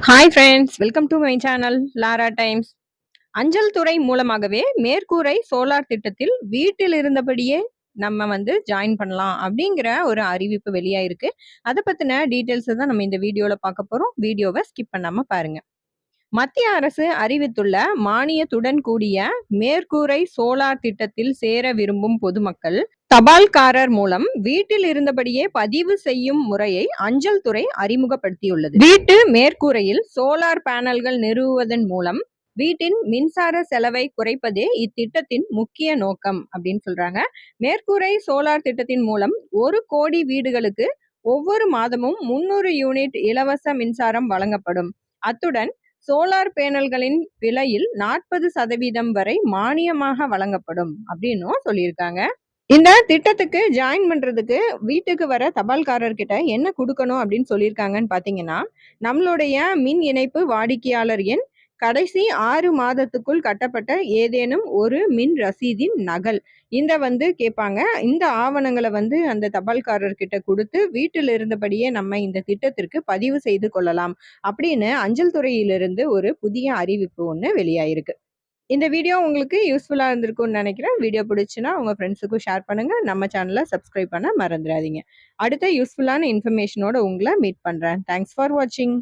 Hi friends, welcome to my channel Lara Times. அஞ்சல் துறை மூலமாகவே மேற்கூரை சோலார் திட்டத்தில் வீட்டில் இருந்தபடியே நம்ம ஜாயின் பண்ணலாம் அப்படிங்கிற ஒரு அறிவிப்பு வெளியாயிருக்கு. அதை பத்தின டீட்டெயில்ஸ் தான் நம்ம இந்த வீடியோல பார்க்க போறோம். வீடியோவை ஸ்கிப் பண்ணாம பாருங்க. மத்திய அரசு அறிவித்துள்ள மானியத்துடன் கூடிய மேற்கூரை சோலார் திட்டத்தில் சேர விரும்பும் பொதுமக்கள் தபால்காரர் மூலம் வீட்டில் இருந்தபடியே பதிவு செய்யும் முறையை அஞ்சல் துறை அறிமுகப்படுத்தியுள்ளது. வீட்டு மேற்கூரையில் சோலார் பேனல்கள் நிறுவுவதன் மூலம் வீட்டின் மின்சார செலவை குறைப்பதே இத்திட்டத்தின் முக்கிய நோக்கம் அப்படின்னு சொல்றாங்க. மேற்கூரை சோலார் திட்டத்தின் மூலம் 1 கோடி வீடுகளுக்கு ஒவ்வொரு மாதமும் 300 யூனிட் இலவச மின்சாரம் வழங்கப்படும். அத்துடன் சோலார் பேனல்களின் விலையில் 40% வரை மானியமாக வழங்கப்படும் அப்படின்னும் சொல்லியிருக்காங்க. இந்த திட்டத்துக்கு ஜாயின் பண்றதுக்கு வீட்டுக்கு வர தபால்காரர் கிட்ட என்ன கொடுக்கணும் அப்படின்னு சொல்லியிருக்காங்கன்னு பாத்தீங்கன்னா, நம்மளுடைய மின் இணைப்பு வாடிக்கையாளர் எண், கடைசி 6 மாதத்துக்குள் கட்டப்பட்ட ஏதேனும் ஒரு மின் ரசீதின் நகல், இந்த கேட்பாங்க. இந்த ஆவணங்களை அந்த தபால்காரர் கிட்ட கொடுத்து வீட்டில் இருந்தபடியே நம்ம இந்த திட்டத்திற்கு பதிவு செய்து கொள்ளலாம் அப்படின்னு அஞ்சல் துறையிலிருந்து ஒரு புதிய அறிவிப்பு ஒன்று வெளியாயிருக்கு. இந்த வீடியோ உங்களுக்கு யூஸ்ஃபுல்லா இருந்திருக்கும்னு நினைக்கிறேன். வீடியோ பிடிச்சுன்னா உங்க ஃப்ரெண்ட்ஸுக்கும் ஷேர் பண்ணுங்க. நம்ம சேனலை சப்ஸ்கிரைப் பண்ண மறந்துடாதீங்க. அடுத்த யூஸ்ஃபுல்லான இன்ஃபர்மேஷனோட உங்களை மீட் பண்றேன். தேங்க்ஸ் ஃபார் வாட்சிங்.